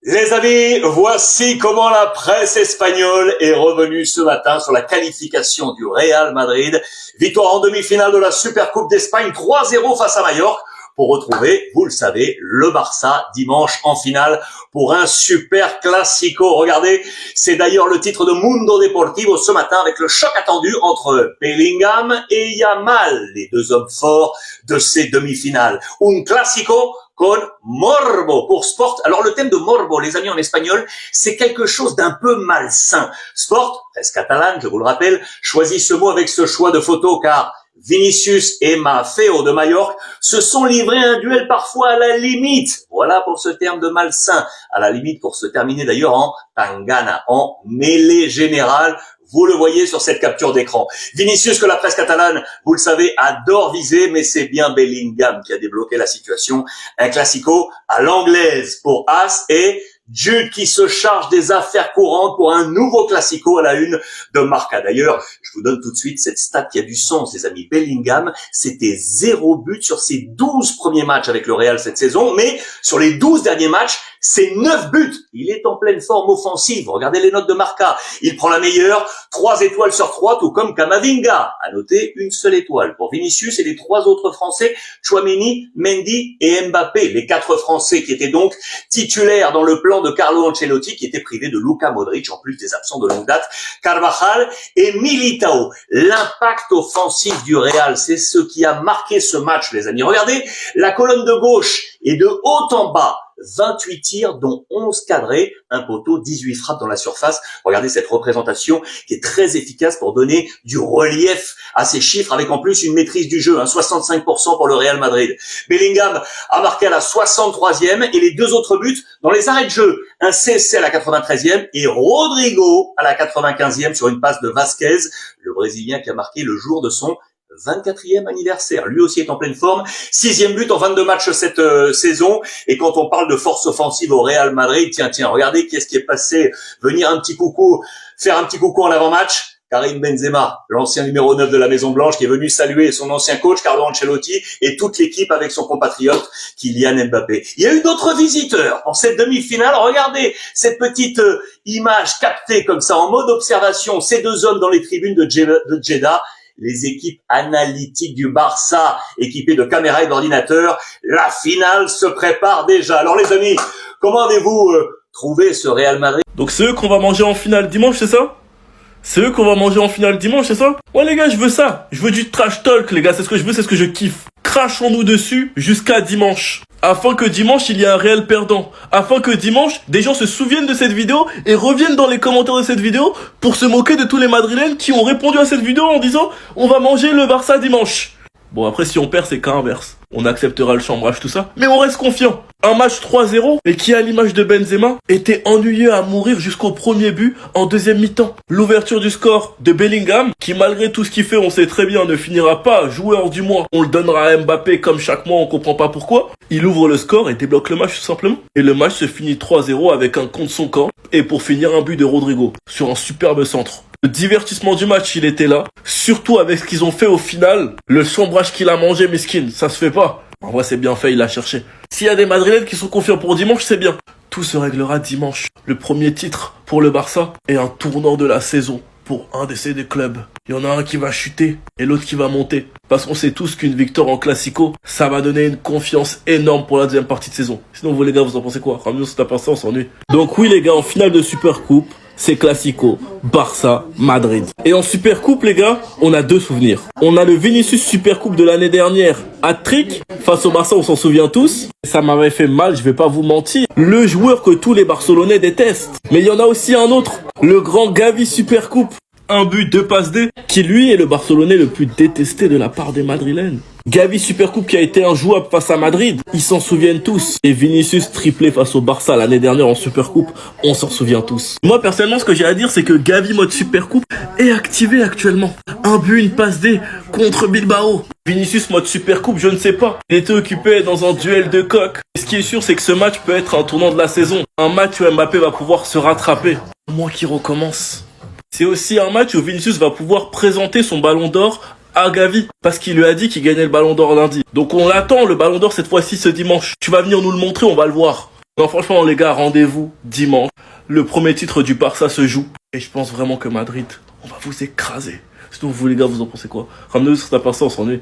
Les amis, voici comment la presse espagnole est revenue ce matin sur la qualification du Real Madrid. Victoire en demi-finale de la Supercoupe d'Espagne, 3-0 face à Majorque, pour retrouver, vous le savez, le Barça dimanche en finale pour un super classico. Regardez, c'est d'ailleurs le titre de Mundo Deportivo ce matin avec le choc attendu entre Bellingham et Yamal, les deux hommes forts de ces demi-finales. Un classico con morbo pour Sport. Alors le thème de morbo, les amis, en espagnol, c'est quelque chose d'un peu malsain. Sport, presse catalane, je vous le rappelle, choisit ce mot avec ce choix de photo car Vinicius et Maffeo de Majorque se sont livrés un duel parfois à la limite. Voilà pour ce terme de malsain. À la limite pour se terminer d'ailleurs en tangana, en mêlée générale. Vous le voyez sur cette capture d'écran. Vinicius, que la presse catalane, vous le savez, adore viser, mais c'est bien Bellingham qui a débloqué la situation. Un classico à l'anglaise pour As et Jude qui se charge des affaires courantes pour un nouveau classico à la une de Marca. D'ailleurs, je vous donne tout de suite cette stat qui a du sens, les amis. Bellingham, c'était 0 but sur ses 12 premiers matchs avec le Real cette saison, mais sur les 12 derniers matchs, c'est 9 buts. Il est en pleine forme offensive. Regardez les notes de Marca. Il prend la meilleure, 3 étoiles sur 3, tout comme Camavinga. À noter, une seule étoile pour Vinicius et les 3 autres Français, Tchouaméni, Mendy et Mbappé. Les 4 Français qui étaient donc titulaires dans le plan de Carlo Ancelotti, qui était privé de Luka Modric, en plus des absents de longue date, Carvajal et Militao. L'impact offensif du Real, c'est ce qui a marqué ce match, les amis. Regardez, la colonne de gauche est de haut en bas. 28 tirs, dont 11 cadrés, un poteau, 18 frappes dans la surface. Regardez cette représentation qui est très efficace pour donner du relief à ces chiffres, avec en plus une maîtrise du jeu, 65% pour le Real Madrid. Bellingham a marqué à la 63e et les 2 autres buts dans les arrêts de jeu. Un CC à la 93e et Rodrigo à la 95e sur une passe de Vasquez, le Brésilien qui a marqué le jour de son 24e anniversaire. Lui aussi est en pleine forme. 6e but en 22 matchs cette saison. Et quand on parle de force offensive au Real Madrid, tiens, regardez qui est-ce qui est passé venir faire un petit coucou en avant-match. Karim Benzema, l'ancien numéro 9 de la Maison Blanche, qui est venu saluer son ancien coach Carlo Ancelotti et toute l'équipe avec son compatriote Kylian Mbappé. Il y a eu d'autres visiteurs en cette demi-finale. Regardez cette petite image captée comme ça en mode observation. Ces 2 hommes dans les tribunes de Jeddah. Les équipes analytiques du Barça, équipées de caméras et d'ordinateurs. La finale se prépare déjà. Alors les amis, comment avez-vous trouvé ce Real Madrid? Donc c'est eux qu'on va manger en finale dimanche, c'est ça? C'est eux qu'on va manger en finale dimanche, c'est ça? Ouais les gars, je veux ça. Je veux du trash talk, les gars. C'est ce que je veux, c'est ce que je kiffe. Crachons-nous dessus jusqu'à dimanche. Afin que dimanche, il y ait un réel perdant. Afin que dimanche, des gens se souviennent de cette vidéo et reviennent dans les commentaires de cette vidéo pour se moquer de tous les Madrilènes qui ont répondu à cette vidéo en disant « On va manger le Barça dimanche ». Bon, après, si on perd, c'est cas inverse. On acceptera le chambrage, tout ça. Mais on reste confiant. Un match 3-0, et qui, à l'image de Benzema, était ennuyeux à mourir jusqu'au premier but en deuxième mi-temps. L'ouverture du score de Bellingham, qui malgré tout ce qu'il fait, on sait très bien, ne finira pas joueur du mois. On le donnera à Mbappé comme chaque mois, on comprend pas pourquoi. Il ouvre le score et débloque le match tout simplement. Et le match se finit 3-0 avec un contre son camp. Et pour finir, un but de Rodrigo, sur un superbe centre. Le divertissement du match, il était là. Surtout avec ce qu'ils ont fait au final. Le chambrage qu'il a mangé, Miskin, ça se fait pas. En vrai, c'est bien fait, il l'a cherché. S'il y a des Madrilènes qui sont confiants pour dimanche, c'est bien. Tout se réglera dimanche. Le premier titre pour le Barça et un tournant de la saison pour un de ces deux clubs. Il y en a un qui va chuter et l'autre qui va monter. Parce qu'on sait tous qu'une victoire en Classico, ça va donner une confiance énorme pour la deuxième partie de saison. Sinon, vous les gars, vous en pensez quoi? Ramenez-nous sur ta part, on s'ennuie. Donc oui les gars, en finale de Supercoupe, c'est Classico, Barça, Madrid. Et en Supercoupe, les gars, on a 2 souvenirs. On a le Vinicius Supercoupe de l'année dernière, hat-trick, face au Barça, on s'en souvient tous. Ça m'avait fait mal, je vais pas vous mentir. Le joueur que tous les Barcelonais détestent. Mais il y en a aussi un autre, le grand Gavi Supercoupe. Un but, 2 passes D, qui lui est le Barcelonais le plus détesté de la part des Madrilènes. Gavi Supercoupe qui a été injouable face à Madrid, ils s'en souviennent tous. Et Vinicius triplé face au Barça l'année dernière en Supercoupe, on s'en souvient tous. Moi personnellement, ce que j'ai à dire, c'est que Gavi mode Supercoupe est activé actuellement. Un but, une passe D contre Bilbao. Vinicius mode Supercoupe, je ne sais pas. Il était occupé dans un duel de coq. Ce qui est sûr, c'est que ce match peut être un tournant de la saison. Un match où Mbappé va pouvoir se rattraper. Moi qui recommence. C'est aussi un match où Vinicius va pouvoir présenter son ballon d'or à Gavi, parce qu'il lui a dit qu'il gagnait le ballon d'or lundi. Donc on l'attend, le ballon d'or, cette fois-ci, ce dimanche. Tu vas venir nous le montrer, on va le voir. Non, franchement, les gars, rendez-vous dimanche. Le premier titre du Barça se joue. Et je pense vraiment que Madrid, on va vous écraser. Sinon, vous, les gars, vous en pensez quoi? Ramenez-nous sur ta Barça, on s'en est.